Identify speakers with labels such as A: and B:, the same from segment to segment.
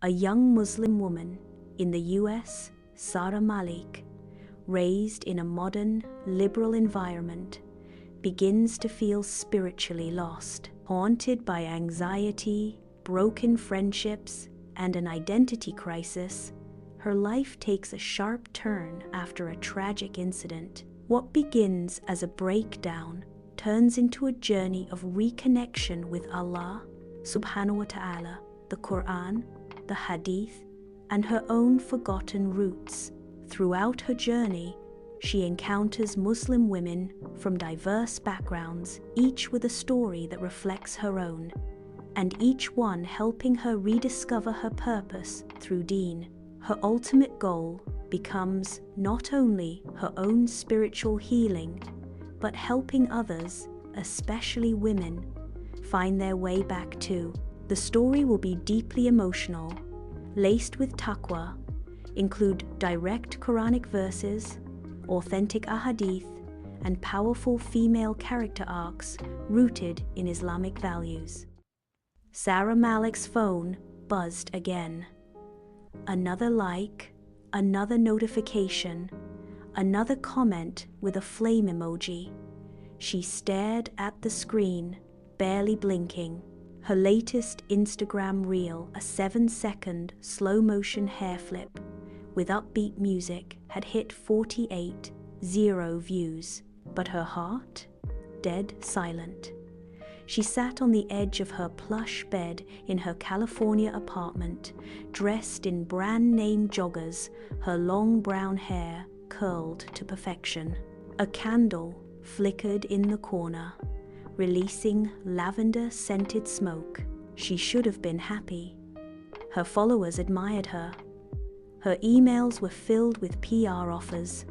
A: A young Muslim woman in the US, Sarah Malik, raised in a modern, liberal environment, begins to feel spiritually lost. Haunted by anxiety, broken friendships, and an identity crisis, her life takes a sharp turn after a tragic incident. What begins as a breakdown turns into a journey of reconnection with Allah subhanahu wa ta'ala, the Qur'an, the hadith, and her own forgotten roots. Throughout her journey, she encounters Muslim women from diverse backgrounds, each with a story that reflects her own, and each one helping her rediscover her purpose through Deen. Her ultimate goal becomes not only her own spiritual healing, but helping others, especially women, find their way back too. The story will be deeply emotional, laced with taqwa, include direct Quranic verses, authentic ahadith, and powerful female character arcs rooted in Islamic values. Sarah Malik's phone buzzed again. Another like, another notification, another comment with a flame emoji. She stared at the screen, barely blinking. Her latest Instagram reel, a 7-second slow-motion hair flip with upbeat music, had hit 48,000 views, but her heart, dead silent. She sat on the edge of her plush bed in her California apartment, dressed in brand-name joggers, her long brown hair curled to perfection. A candle flickered in the corner, releasing lavender-scented smoke. She should have been happy. Her followers admired her. Her emails were filled with PR offers.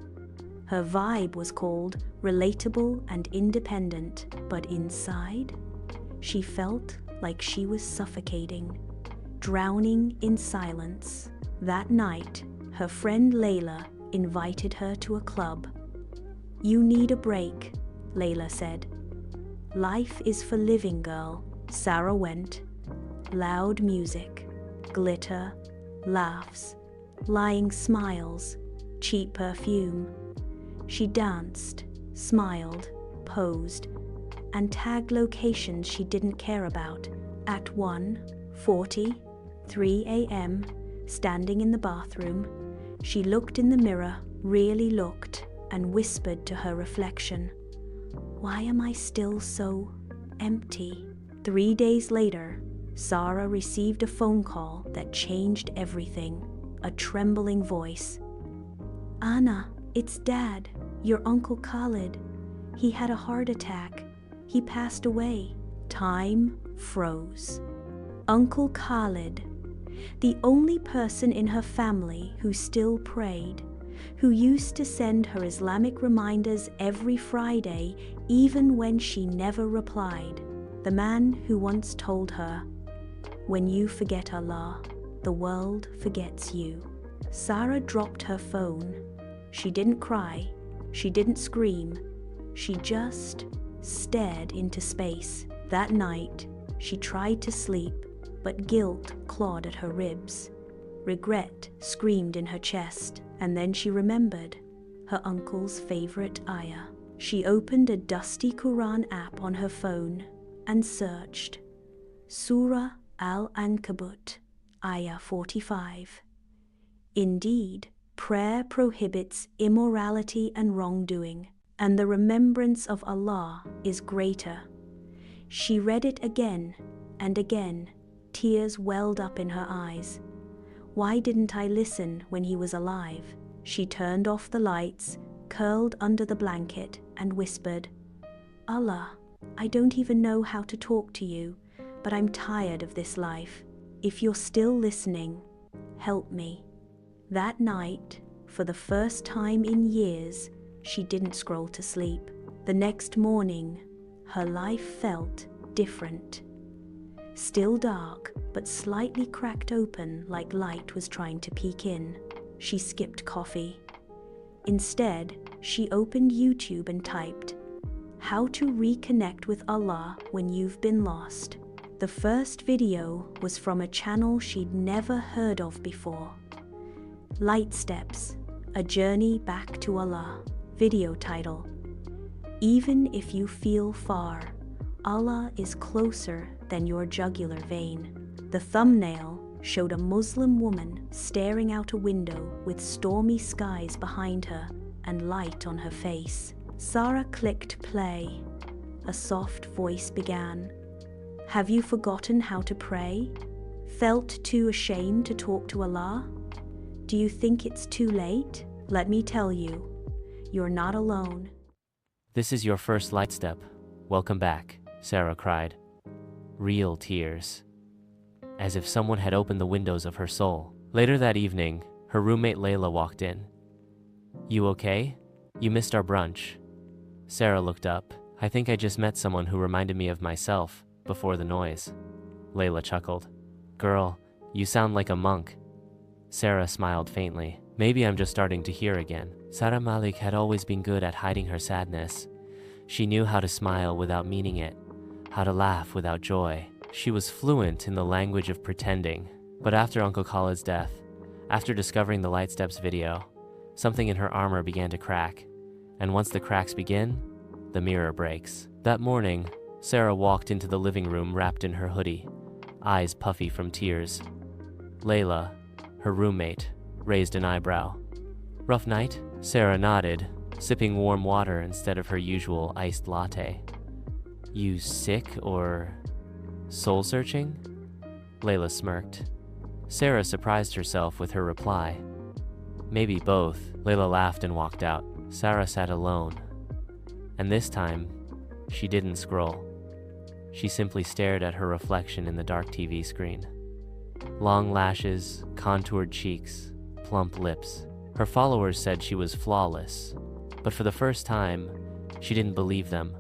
A: Her vibe was called relatable and independent, but inside, she felt like she was suffocating, drowning in silence. That night, her friend Layla invited her to a club. "You need a break," Layla said. "Life is for living, girl." Sarah went. Loud music, glitter, laughs, lying smiles, cheap perfume. She danced, smiled, posed, and tagged locations she didn't care about. At 1:43 a.m., standing in the bathroom, she looked in the mirror, really looked, and whispered to her reflection, "Why am I still so empty?" 3 days later, Sarah received a phone call that changed everything. A trembling voice. "Anna, it's Dad, your Uncle Khalid. He had a heart attack. He passed away." Time froze. Uncle Khalid, the only person in her family who still prayed, who used to send her Islamic reminders every Friday, even when she never replied. The man who once told her, "When you forget Allah, the world forgets you." Sarah dropped her phone. She didn't cry. She didn't scream. She just stared into space. That night, she tried to sleep, but guilt clawed at her ribs. Regret screamed in her chest, and then she remembered her uncle's favorite ayah. She opened a dusty Qur'an app on her phone and searched Surah Al-Ankabut, ayah 45. Indeed, prayer prohibits immorality and wrongdoing, and the remembrance of Allah is greater. She read it again and again. Tears welled up in her eyes. Why didn't I listen when he was alive? She turned off the lights, curled under the blanket, and whispered, "Allah, I don't even know how to talk to you, but I'm tired of this life. If you're still listening, help me." That night, for the first time in years, she didn't scroll to sleep. The next morning, her life felt different. Still dark, but slightly cracked open like light was trying to peek in. She skipped coffee. Instead, she opened YouTube and typed, "How to reconnect with Allah when you've been lost." The first video was from a channel she'd never heard of before. LightSteps, A Journey Back to Allah. Video title: Even if you feel far, Allah is closer than your jugular vein. The thumbnail showed a Muslim woman staring out a window with stormy skies behind her and light on her face. Sarah clicked play. A soft voice began. Have you forgotten how to pray? Felt too ashamed to talk to Allah? Do you think it's too late? Let me tell you, you're not alone.
B: This is your first light step. Welcome back, Sarah cried. Real tears. As if someone had opened the windows of her soul. Later that evening, her roommate Layla walked in. You okay? You missed our brunch. Sarah looked up. I think I just met someone who reminded me of myself before the noise. Layla chuckled. Girl, you sound like a monk. Sarah smiled faintly. Maybe I'm just starting to hear again. Sarah Malik had always been good at hiding her sadness. She knew how to smile without meaning it, how to laugh without joy. She was fluent in the language of pretending. But after Uncle Khaled's death, after discovering the LightSteps video, something in her armor began to crack. And once the cracks begin, the mirror breaks. That morning, Sarah walked into the living room wrapped in her hoodie, eyes puffy from tears. Layla, her roommate, raised an eyebrow. Rough night? Sarah nodded, sipping warm water instead of her usual iced latte. You sick or soul-searching? Layla smirked. Sarah surprised herself with her reply. Maybe both. Layla laughed and walked out. Sarah sat alone. And this time, she didn't scroll. She simply stared at her reflection in the dark TV screen. Long lashes, contoured cheeks, plump lips. Her followers said she was flawless. But for the first time, she didn't believe them.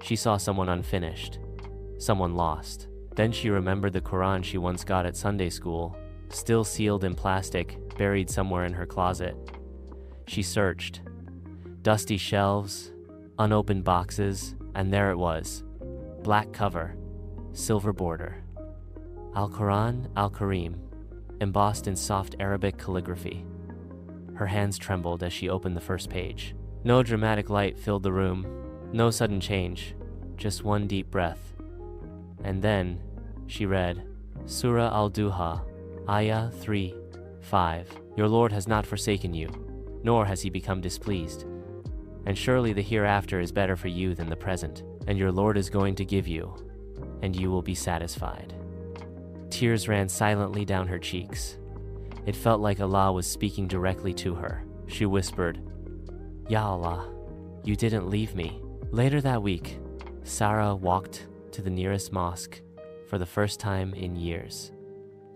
B: She saw someone unfinished. Someone lost. Then she remembered the Qur'an she once got at Sunday school, still sealed in plastic, buried somewhere in her closet. She searched. Dusty shelves, unopened boxes, and there it was. Black cover, silver border. Al-Quran Al-Karim, embossed in soft Arabic calligraphy. Her hands trembled as she opened the first page. No dramatic light filled the room, no sudden change, just one deep breath. And then, she read, Surah Al-Duha, Ayah 3:5. Your Lord has not forsaken you, nor has he become displeased. And surely the hereafter is better for you than the present, and your Lord is going to give you, and you will be satisfied. Tears ran silently down her cheeks. It felt like Allah was speaking directly to her. She whispered, Ya Allah, you didn't leave me. Later that week, Sarah walked to the nearest mosque for the first time in years.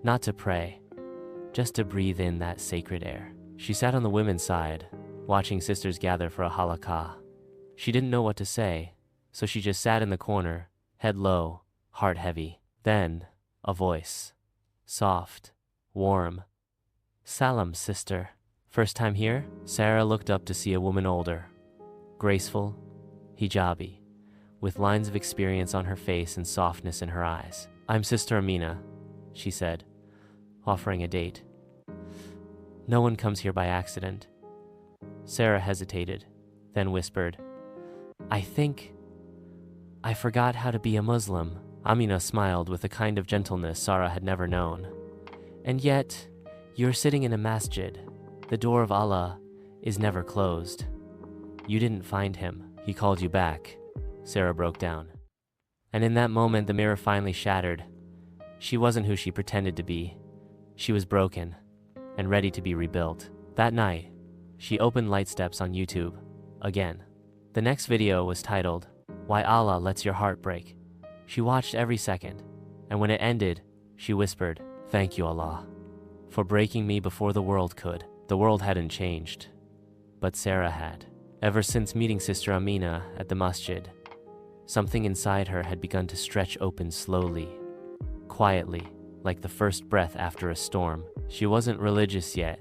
B: Not to pray, just to breathe in that sacred air. She sat on the women's side, watching sisters gather for a halaqah. She didn't know what to say, so she just sat in the corner, head low, heart heavy. Then, a voice. Soft, warm. Salam, sister. First time here? Sarah looked up to see a woman older, graceful, hijabi, with lines of experience on her face and softness in her eyes. I'm Sister Amina, she said, offering a date. No one comes here by accident. Sarah hesitated, then whispered, I think I forgot how to be a Muslim. Amina smiled with a kind of gentleness Sarah had never known. And yet, you're sitting in a masjid. The door of Allah is never closed. You didn't find him. He called you back. Sarah broke down. And in that moment, the mirror finally shattered. She wasn't who she pretended to be. She was broken and ready to be rebuilt. That night, she opened LightSteps on YouTube again. The next video was titled, Why Allah Lets Your Heart Break. She watched every second, and when it ended, she whispered, Thank you, Allah, for breaking me before the world could. The world hadn't changed, but Sarah had. Ever since meeting Sister Amina at the masjid, something inside her had begun to stretch open slowly, quietly, like the first breath after a storm. She wasn't religious yet.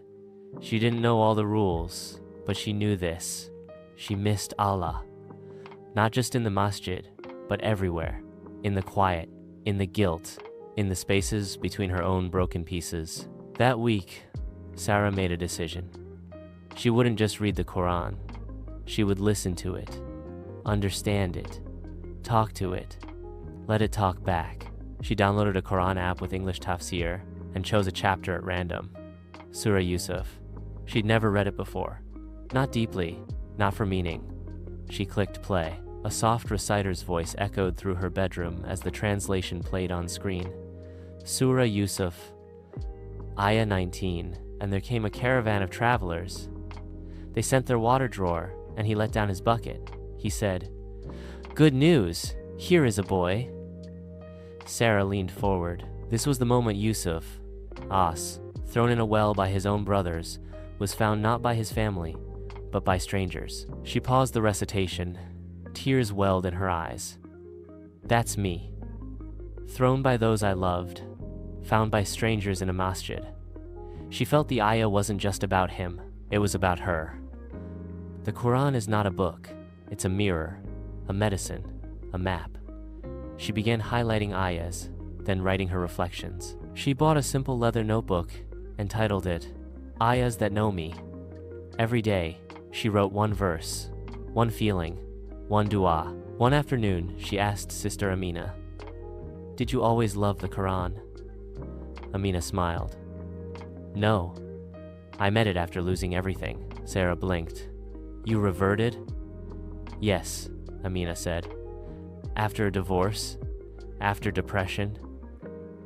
B: She didn't know all the rules, but she knew this. She missed Allah, not just in the masjid, but everywhere, in the quiet, in the guilt, in the spaces between her own broken pieces. That week, Sarah made a decision. She wouldn't just read the Quran. She would listen to it, understand it, talk to it, let it talk back. She downloaded a Quran app with English tafsir and chose a chapter at random. Surah Yusuf. She'd never read it before. Not deeply, not for meaning. She clicked play. A soft reciter's voice echoed through her bedroom as the translation played on screen. Surah Yusuf, Ayah 19, and there came a caravan of travelers. They sent their water drawer, and he let down his bucket. He said, "Good news, here is a boy." Sarah leaned forward. This was the moment Yusuf, As, thrown in a well by his own brothers, was found not by his family, but by strangers. She paused the recitation. Tears welled in her eyes. That's me. Thrown by those I loved, found by strangers in a masjid. She felt the ayah wasn't just about him, it was about her. The Quran is not a book, it's a mirror, a medicine, a map. She began highlighting ayahs, then writing her reflections. She bought a simple leather notebook and titled it, Ayahs That Know Me. Every day, she wrote one verse, one feeling, one dua. One afternoon, she asked Sister Amina, "Did you always love the Quran?" Amina smiled. "No. I met it after losing everything." Sarah blinked. "You reverted?" "Yes," Amina said. "After a divorce, after depression,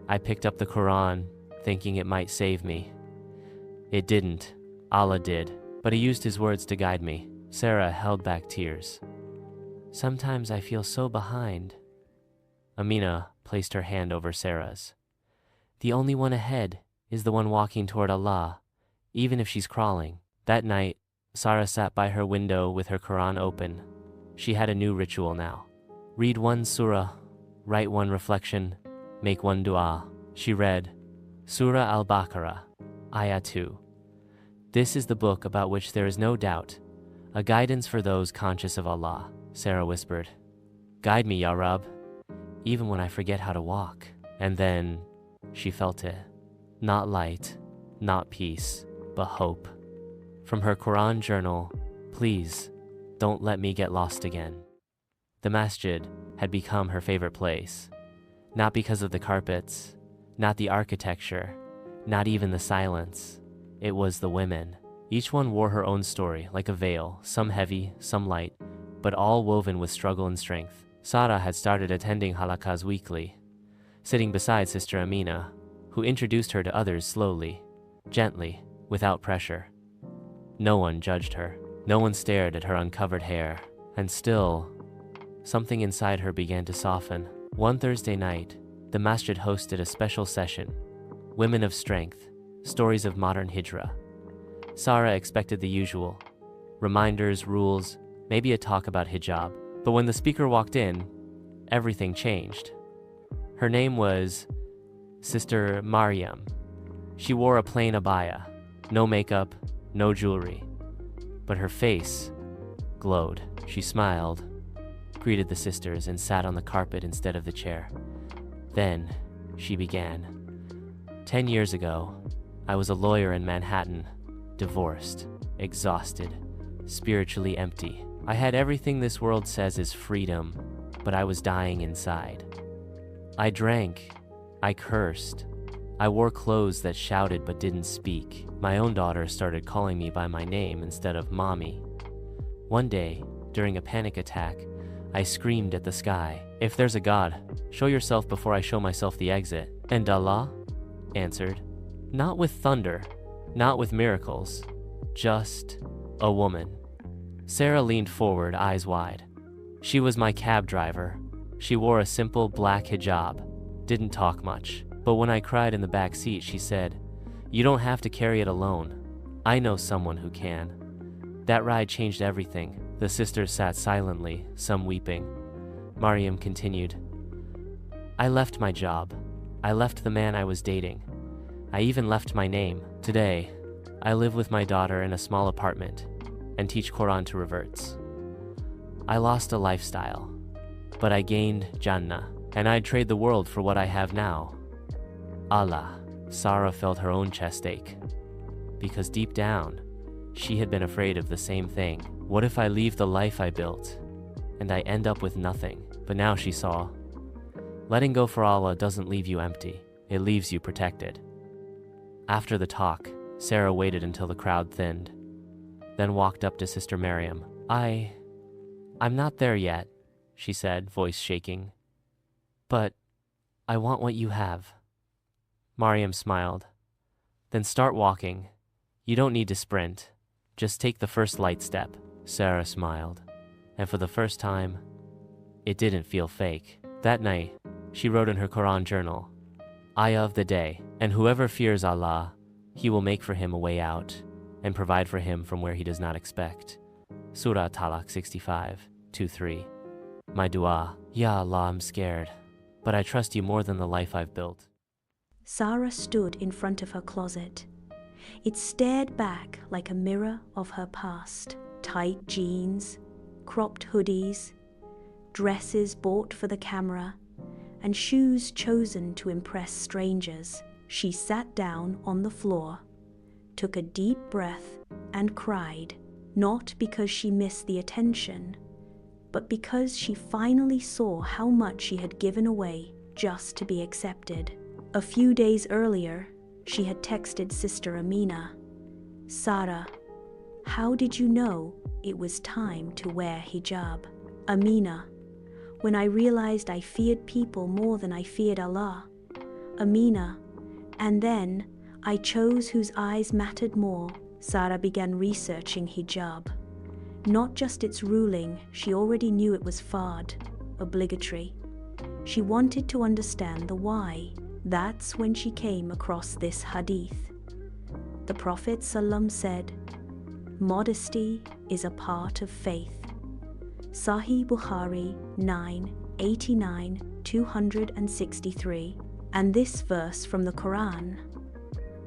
B: I picked up the Quran, thinking it might save me. It didn't. Allah did, but He used His words to guide me." Sarah held back tears. "Sometimes I feel so behind." Amina placed her hand over Sarah's. "The only one ahead is the one walking toward Allah, even if she's crawling." That night, Sarah sat by her window with her Quran open. She had a new ritual now. Read one surah, write one reflection, make one dua. She read Surah Al-Baqarah, Ayah 2. This is the book about which there is no doubt, a guidance for those conscious of Allah. Sarah whispered, "Guide me, Ya Rab, even when I forget how to walk." And then she felt it. Not light, not peace, but hope. From her Quran journal, "Please, don't let me get lost again." The masjid had become her favorite place. Not because of the carpets, not the architecture, not even the silence. It was the women. Each one wore her own story, like a veil, some heavy, some light, but all woven with struggle and strength. Sarah had started attending halakas weekly, sitting beside Sister Amina, who introduced her to others slowly, gently, without pressure. No one judged her. No one stared at her uncovered hair. And still, something inside her began to soften. One Thursday night, the masjid hosted a special session. Women of Strength, Stories of Modern Hijrah. Sarah expected the usual. Reminders, rules, maybe a talk about hijab. But when the speaker walked in, everything changed. Her name was Sister Maryam. She wore a plain abaya, no makeup, no jewelry. But her face glowed. She smiled, greeted the sisters, and sat on the carpet instead of the chair. Then she began. 10 years ago, I was a lawyer in Manhattan, divorced, exhausted, spiritually empty. I had everything this world says is freedom, but I was dying inside. I drank, I cursed, I wore clothes that shouted but didn't speak. My own daughter started calling me by my name instead of mommy. One day, during a panic attack, I screamed at the sky, "If there's a God, show yourself before I show myself the exit." And Allah answered, not with thunder, not with miracles, just a woman. Sarah leaned forward, eyes wide. She was my cab driver. She wore a simple black hijab, didn't talk much. But when I cried in the back seat, she said, "You don't have to carry it alone. I know someone who can." That ride changed everything. The sisters sat silently, some weeping. Maryam continued, "I left my job. I left the man I was dating. I even left my name. Today, I live with my daughter in a small apartment and teach Quran to reverts. I lost a lifestyle, but I gained Jannah. and I'd trade the world for what I have now. Allah. Sarah felt her own chest ache. Because deep down, she had been afraid of the same thing. What if I leave the life I built, and I end up with nothing? But now she saw. Letting go for Allah doesn't leave you empty. It leaves you protected. After the talk, Sarah waited until the crowd thinned, then walked up to Sister Miriam. I'm not there yet, she said, voice shaking. But I want what you have. Mariam smiled. Then start walking. You don't need to sprint. Just take the first light step. Sarah smiled. And for the first time, it didn't feel fake. That night, she wrote in her Qur'an journal, Ayah of the day, and whoever fears Allah, He will make for him a way out, and provide for him from where he does not expect. Surah Talaq 65:2-3. My dua, Ya Allah, I'm scared, but I trust you more than the life I've built.
A: Sarah stood in front of her closet. It stared back like a mirror of her past. Tight jeans, cropped hoodies, dresses bought for the camera, and shoes chosen to impress strangers. She sat down on the floor, took a deep breath, and cried, not because she missed the attention, but because she finally saw how much she had given away just to be accepted. A few days earlier, she had texted Sister Amina, Sarah, how did you know it was time to wear hijab? Amina, when I realized I feared people more than I feared Allah. Amina, and then I chose whose eyes mattered more. Sarah began researching hijab. Not just its ruling, she already knew it was fard, obligatory. She wanted to understand the why. That's when she came across this hadith. The Prophet ﷺ said, modesty is a part of faith. Sahih Bukhari 9:89-263. And this verse from the Quran,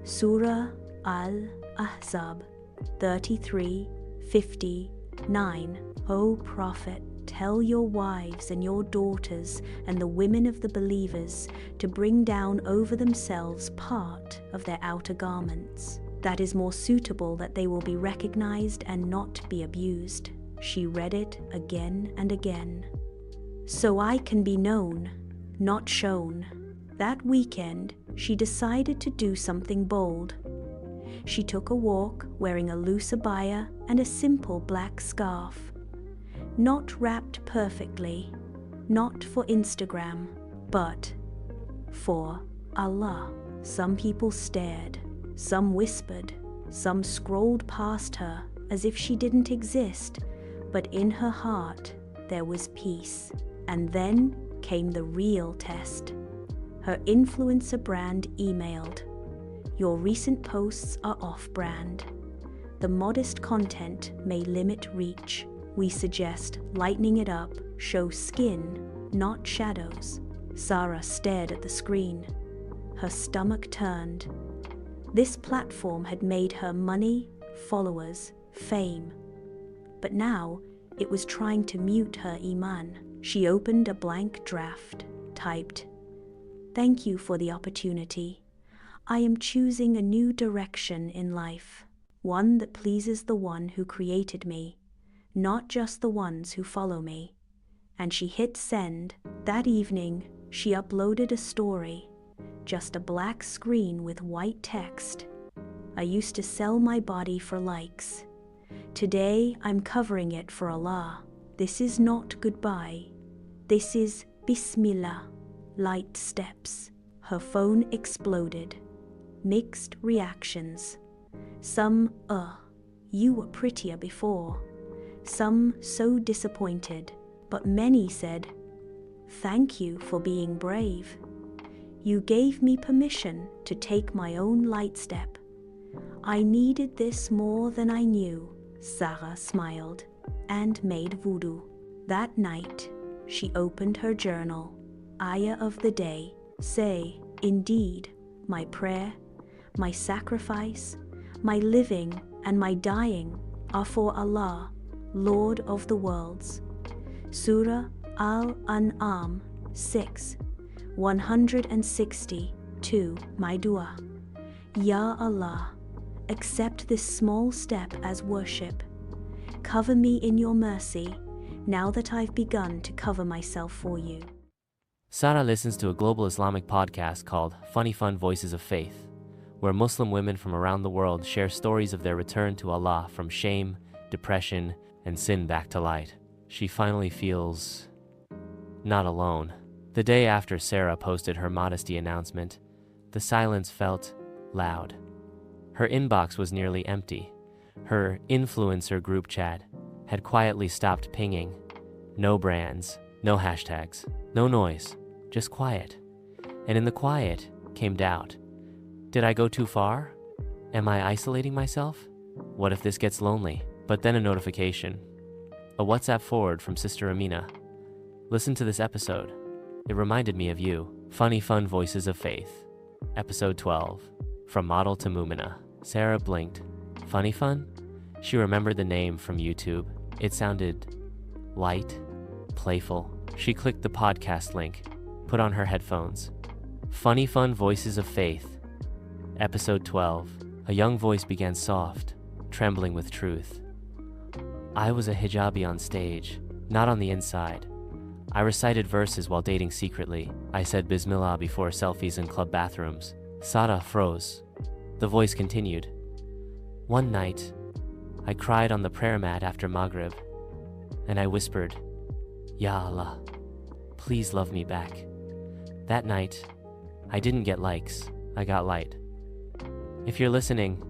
A: Surah Al-Ahzab 33:59. O Prophet, tell your wives and your daughters and the women of the believers to bring down over themselves part of their outer garments. That is more suitable that they will be recognized and not be abused. She read it again and again. So I can be known, not shown. That weekend, she decided to do something bold. She took a walk wearing a loose abaya and a simple black scarf. Not wrapped perfectly, not for Instagram, but for Allah. Some people stared, some whispered, some scrolled past her as if she didn't exist, but in her heart there was peace. And then came the real test. Her influencer brand emailed, your recent posts are off-brand. The modest content may limit reach. We suggest lightening it up, show skin, not shadows. Sarah stared at the screen. Her stomach turned. This platform had made her money, followers, fame. But now it was trying to mute her iman. She opened a blank draft, typed, thank you for the opportunity. I am choosing a new direction in life, one that pleases the one who created me, not just the ones who follow me. And she hit send. That evening, she uploaded a story, just a black screen with white text. I used to sell my body for likes. Today, I'm covering it for Allah. This is not goodbye. This is Bismillah. LightSteps. Her phone exploded. Mixed reactions. Some, you were prettier before. Some so disappointed, but many said, thank you for being brave. You gave me permission to take my own light step. I needed this more than I knew. Sarah smiled and made wudu. That night, she opened her journal. Ayah of the day, say, indeed, my prayer, my sacrifice, my living and my dying are for Allah, Lord of the worlds. Surah Al-An'am 6. 162. My dua. Ya Allah, accept this small step as worship. Cover me in your mercy, now that I've begun to cover myself for you.
B: Sarah listens to a global Islamic podcast called FunnyFun Voices of Faith, where Muslim women from around the world share stories of their return to Allah from shame, depression, and sin back to light. She finally feels not alone. The day after Sarah posted her modesty announcement, the silence felt loud. Her inbox was nearly empty. Her influencer group chat had quietly stopped pinging. No brands, no hashtags, no noise, just quiet. And in the quiet came doubt. Did I go too far? Am I isolating myself? What if this gets lonely? But then a notification. A WhatsApp forward from Sister Amina. Listen to this episode. It reminded me of you. FunnyFun Voices of Faith. Episode 12. From Model to Mumina. Sarah blinked. FunnyFun? She remembered the name from YouTube. It sounded light, playful. She clicked the podcast link, put on her headphones. FunnyFun Voices of Faith. Episode 12. A young voice began soft, trembling with truth. I was a hijabi on stage, not on the inside. I recited verses while dating secretly. I said Bismillah before selfies in club bathrooms. Sada froze. The voice continued. One night, I cried on the prayer mat after Maghrib, and I whispered, Ya Allah, please love me back. That night, I didn't get likes, I got light. If you're listening,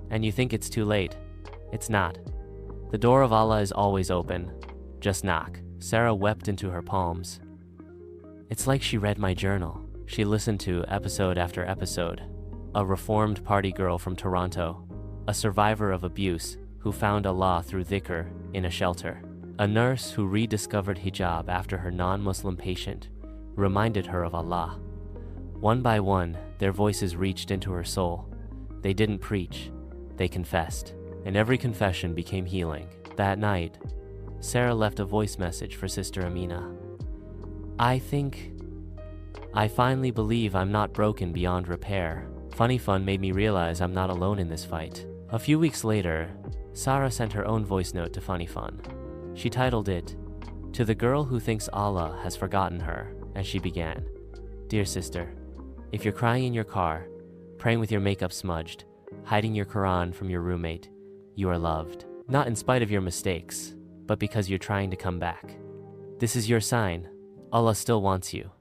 B: and you think it's too late, it's not. The door of Allah is always open. Just knock. Sarah wept into her palms. It's like she read my journal. She listened to episode after episode. A reformed party girl from Toronto. A survivor of abuse who found Allah through dhikr in a shelter. A nurse who rediscovered hijab after her non-Muslim patient reminded her of Allah. One by one, their voices reached into her soul. They didn't preach, they confessed. And every confession became healing. That night, Sarah left a voice message for Sister Amina. I finally believe I'm not broken beyond repair. FunnyFun made me realize I'm not alone in this fight. A few weeks later, Sarah sent her own voice note to FunnyFun. She titled it, To the Girl Who Thinks Allah Has Forgotten Her, and she began, Dear sister, if you're crying in your car, praying with your makeup smudged, hiding your Qur'an from your roommate, you are loved. Not in spite of your mistakes, but because you're trying to come back. This is your sign. Allah still wants you.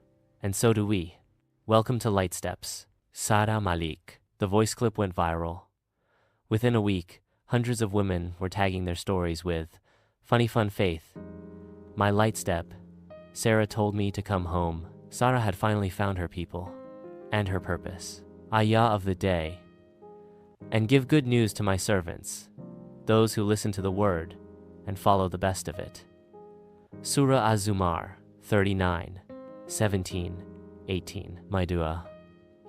B: And so do we. Welcome to LightSteps. Sada Malik. The voice clip went viral. Within a week, hundreds of women were tagging their stories with, FunnyFun Faith. My light step. Sarah told me to come home. Sarah had finally found her people. And her purpose. Ayah of the day. And give good news to my servants, those who listen to the word and follow the best of it. Surah Az-Zumar 39, 17, 18. My dua.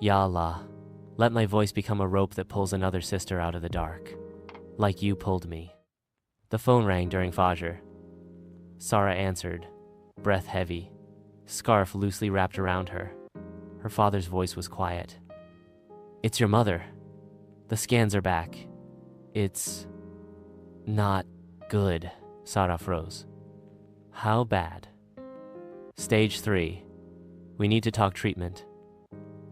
B: Ya Allah, let my voice become a rope that pulls another sister out of the dark, like you pulled me. The phone rang during Fajr. Sarah answered, breath heavy, scarf loosely wrapped around her. Her father's voice was quiet. It's your mother. The scans are back. It's not good. Sarah froze. How bad? Stage 3. We need to talk treatment.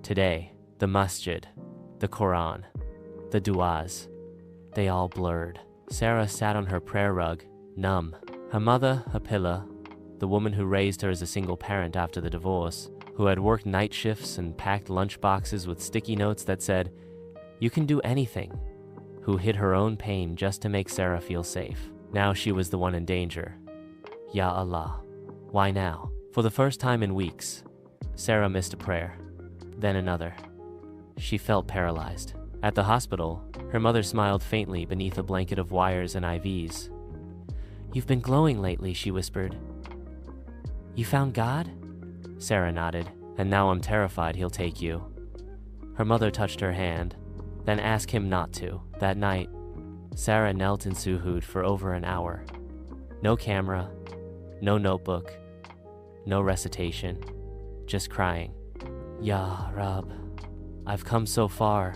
B: Today, the masjid, the Quran, the du'as, they all blurred. Sarah sat on her prayer rug, numb. Her mother, Hapilla, the woman who raised her as a single parent after the divorce, who had worked night shifts and packed lunch boxes with sticky notes that said, you can do anything, who hid her own pain just to make Sarah feel safe. Now she was the one in danger. Ya Allah. Why now? For the first time in weeks, Sarah missed a prayer, then another. She felt paralyzed. At the hospital, her mother smiled faintly beneath a blanket of wires and IVs. You've been glowing lately, she whispered. You found God? Sarah nodded. And now I'm terrified he'll take you. Her mother touched her hand, then asked him not to. That night, Sarah knelt in sujood for over an hour. No camera, no notebook, no recitation, just crying. Ya Rab, I've come so far.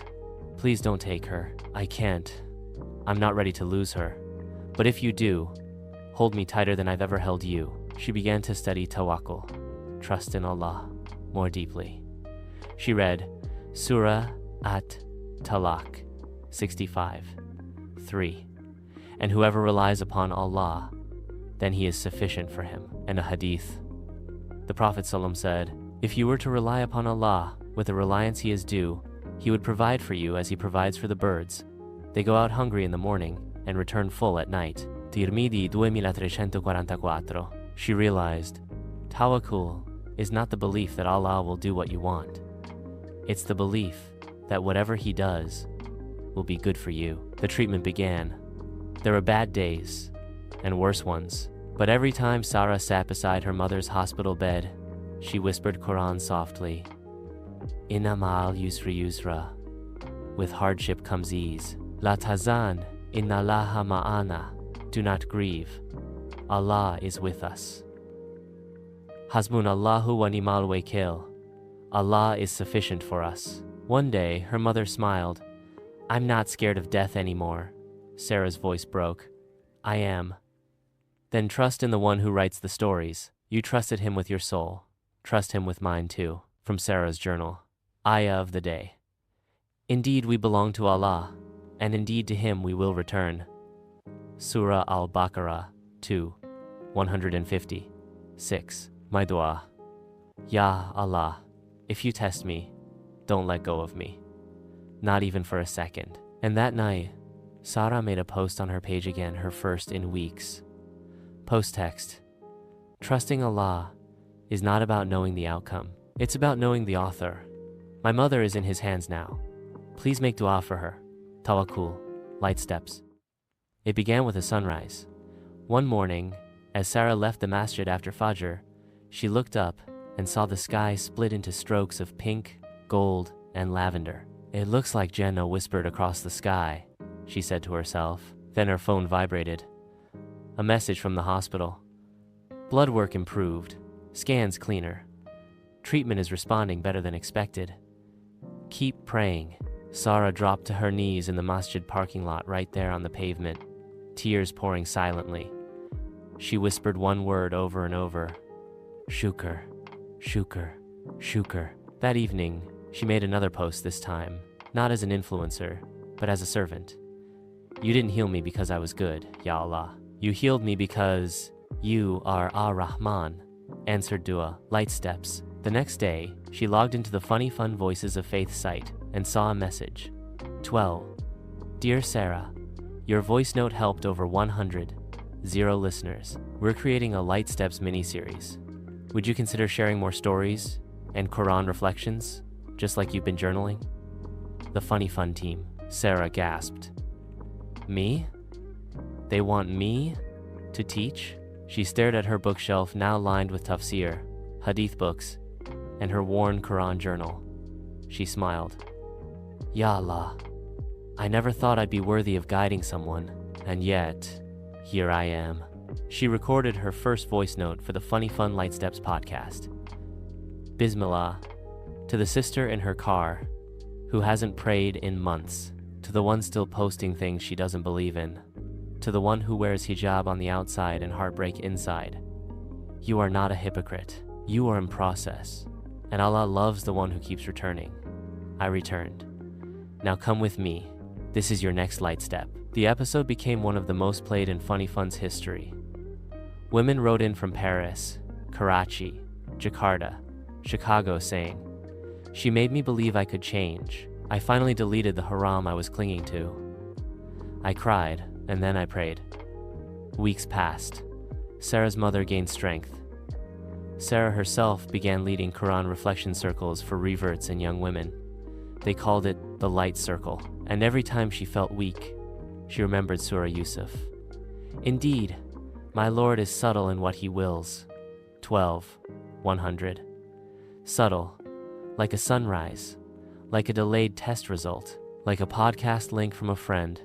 B: Please don't take her. I can't. I'm not ready to lose her. But if you do, hold me tighter than I've ever held you. She began to study tawakkul, trust in Allah, more deeply. She read Surah At-Talaq 65:3. And whoever relies upon Allah, then he is sufficient for him. And a hadith. The Prophet ﷺ said, if you were to rely upon Allah with the reliance he is due, he would provide for you as he provides for the birds. They go out hungry in the morning and return full at night. Tirmidhi 2344. She realized, tawakkul is not the belief that Allah will do what you want. It's the belief that whatever he does will be good for you. The treatment began. There were bad days and worse ones, but every time Sarah sat beside her mother's hospital bed, she whispered Quran softly. Inna ma'al yusri yusra. With hardship comes ease. La tazan, inna Allaha ma'ana. Do not grieve. Allah is with us. Hasbunallahu wa ni'mal wakil. Allah is sufficient for us. One day, her mother smiled. I'm not scared of death anymore. Sarah's voice broke. I am. Then trust in the one who writes the stories. You trusted him with your soul. Trust him with mine too. From Sarah's journal. Ayah of the day. Indeed we belong to Allah, and indeed to him we will return. Surah Al-Baqarah 2:150. My dua. Ya Allah, if you test me, don't let go of me. Not even for a second. And that night, Sarah made a post on her page again, her first in weeks. Post text. Trusting Allah is not about knowing the outcome. It's about knowing the author. My mother is in his hands now. Please make dua for her. Tawakkul, LightSteps. It began with a sunrise. One morning, as Sarah left the masjid after Fajr, she looked up and saw the sky split into strokes of pink, gold, and lavender. It looks like Jannah whispered across the sky, she said to herself. Then her phone vibrated. A message from the hospital. Blood work improved. Scans cleaner. Treatment is responding better than expected. Keep praying. Sarah dropped to her knees in the masjid parking lot right there on the pavement, tears pouring silently. She whispered one word over and over. Shukr, shukr, shukr. That evening, she made another post this time, not as an influencer, but as a servant. You didn't heal me because I was good, Ya Allah. You healed me because you are Ar-Rahman. Answered dua, LightSteps. The next day, she logged into the FunnyFun Voices of Faith site and saw a message. 12. Dear Sarah, your voice note helped over 100 listeners. We're creating a LightSteps mini-series. Would you consider sharing more stories and Quran reflections, just like you've been journaling? The FunnyFun team. Sarah gasped. Me? They want me to teach? She stared at her bookshelf, now lined with tafsir, hadith books, and her worn Quran journal. She smiled. Ya Allah, I never thought I'd be worthy of guiding someone, and yet, here I am. She recorded her first voice note for the FunnyFun LightSteps podcast. Bismillah, to the sister in her car, who hasn't prayed in months, to the one still posting things she doesn't believe in, to the one who wears hijab on the outside and heartbreak inside. You are not a hypocrite. You are in process, and Allah loves the one who keeps returning. I returned. Now come with me. This is your next LightStep. The episode became one of the most played in FunnyFun's history. Women wrote in from Paris, Karachi, Jakarta, Chicago saying, she made me believe I could change. I finally deleted the haram I was clinging to. I cried, and then I prayed. Weeks passed. Sarah's mother gained strength. Sarah herself began leading Quran reflection circles for reverts and young women. They called it the Light Circle, and every time she felt weak, she remembered Surah Yusuf. Indeed, my Lord is subtle in what he wills. 12:100. Subtle, like a sunrise, like a delayed test result, like a podcast link from a friend,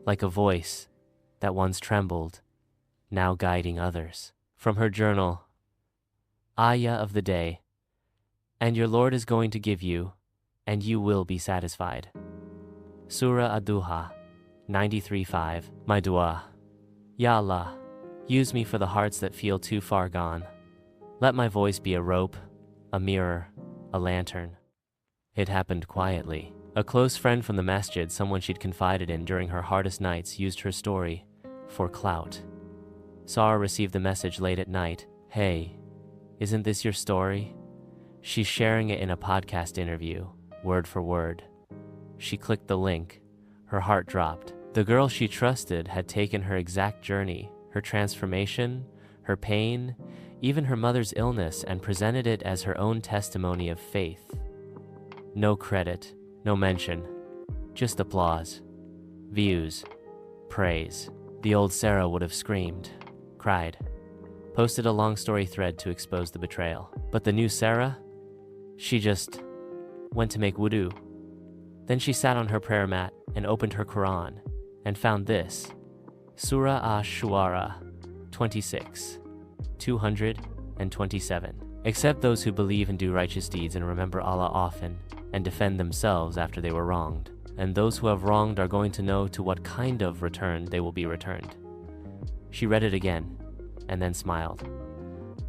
B: like a voice that once trembled, now guiding others. From her journal, Ayah of the day. and your Lord is going to give you, and you will be satisfied. Surah Ad-Duha 93:5. My dua. Ya Allah, use me for the hearts that feel too far gone. Let my voice be a rope, a mirror, a lantern. It happened quietly. A close friend from the masjid, someone she'd confided in during her hardest nights, used her story for clout. Sarah received the message late at night. Hey, isn't this your story? She's sharing it in a podcast interview, word for word. She clicked the link. Her heart dropped. The girl she trusted had taken her exact journey, her transformation, her pain, even her mother's illness, and presented it as her own testimony of faith. No credit, no mention, just applause, views, praise. The old Sarah would have screamed, cried, posted a long story thread to expose the betrayal. But the new Sarah? She just went to make wudu. Then she sat on her prayer mat and opened her Qur'an and found this, Surah Ash-Shu'ara 26, 227. Except those who believe and do righteous deeds and remember Allah often and defend themselves after they were wronged. And those who have wronged are going to know to what kind of return they will be returned. She read it again and then smiled.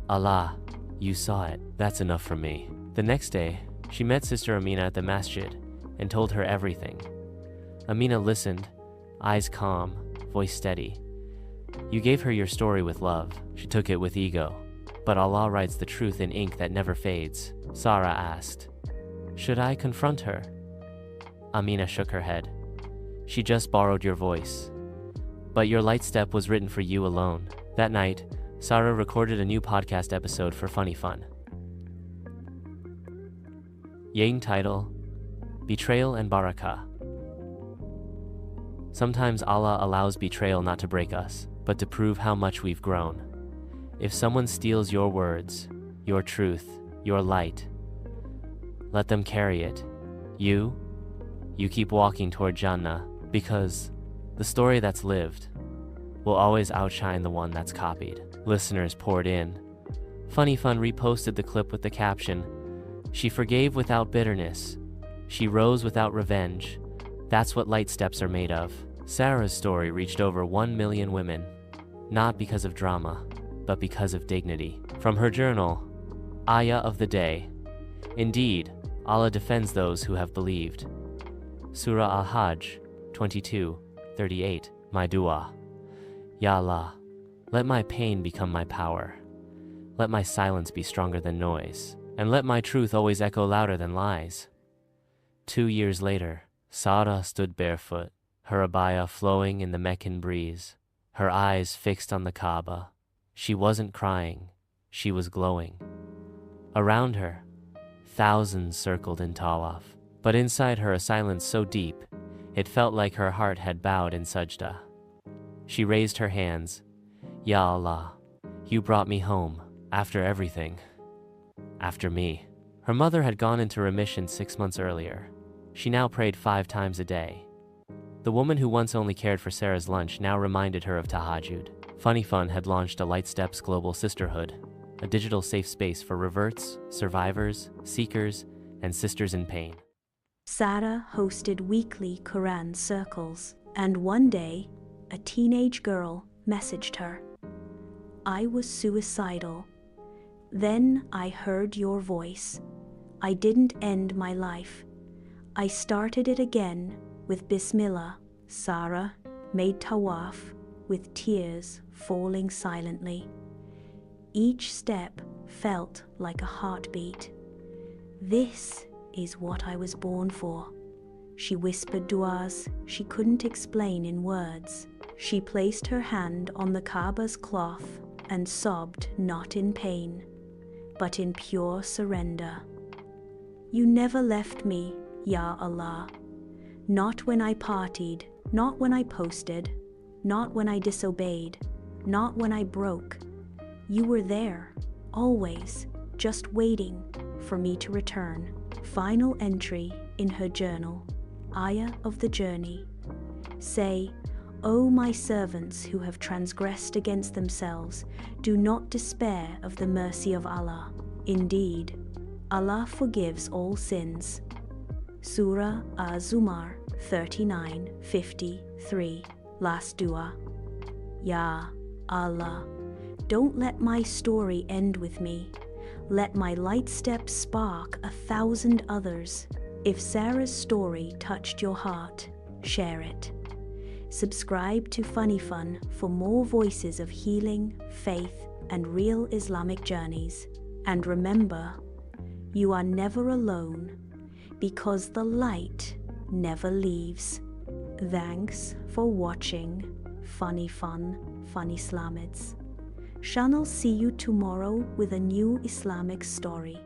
B: Allah, you saw it. That's enough for me. The next day, she met Sister Amina at the masjid and told her everything. Amina listened, eyes calm, voice steady. You gave her your story with love. She took it with ego. But Allah writes the truth in ink that never fades. Sarah asked, should I confront her? Amina shook her head. She just borrowed your voice. But your LightStep was written for you alone. That night, Sarah recorded a new podcast episode for FunnyFun. Yang title, Betrayal and Barakah. Sometimes Allah allows betrayal not to break us, but to prove how much we've grown. If someone steals your words, your truth, your light, let them carry it. You keep walking toward Jannah, because the story that's lived will always outshine the one that's copied. Listeners poured in. FunnyFun reposted the clip with the caption, she forgave without bitterness. She rose without revenge. That's what LightSteps are made of. Sarah's story reached over 1 million women, not because of drama, but because of dignity. From her journal, Ayah of the Day. Indeed, Allah defends those who have believed. Surah Al-Hajj 22:38. My dua. Ya Allah, let my pain become my power. Let my silence be stronger than noise, and let my truth always echo louder than lies. 2 years later, Sarah stood barefoot, her abaya flowing in the Meccan breeze, her eyes fixed on the Kaaba. She wasn't crying, she was glowing. Around her, thousands circled in tawaf, but inside her a silence so deep, it felt like her heart had bowed in sajda. She raised her hands. Ya Allah, you brought me home, after everything. After me. Her mother had gone into remission 6 months earlier. She now prayed 5 times a day. The woman who once only cared for Sarah's lunch now reminded her of tahajjud. FunnyFun had launched a LightSteps global Sisterhood, a digital safe space for reverts, survivors, seekers, and sisters in pain.
A: Sarah hosted weekly Quran circles, and one day, a teenage girl messaged her. I was suicidal. Then I heard your voice. I didn't end my life. I started it again with Bismillah. Sarah made tawaf with tears falling silently. Each step felt like a heartbeat. This is what I was born for. She whispered du'as she couldn't explain in words. She placed her hand on the Kaaba's cloth and sobbed, not in pain, but in pure surrender. You never left me, Ya Allah. Not when I partied, not when I posted, not when I disobeyed, not when I broke. You were there, always, just waiting for me to return. Final entry in her journal, Ayah of the Journey. Say, O my servants who have transgressed against themselves, do not despair of the mercy of Allah. Indeed, Allah forgives all sins. Surah Az-Zumar 39:53. Last dua. Ya Allah, don't let my story end with me. Let my light steps spark 1,000 others. If Sarah's story touched your heart, share it. Subscribe to FunnyFun for more voices of healing, faith, and real Islamic journeys. And remember, you are never alone because the light never leaves. Thanks for watching FunnyFun, Funny Islamids. Shall see you tomorrow with a new Islamic story.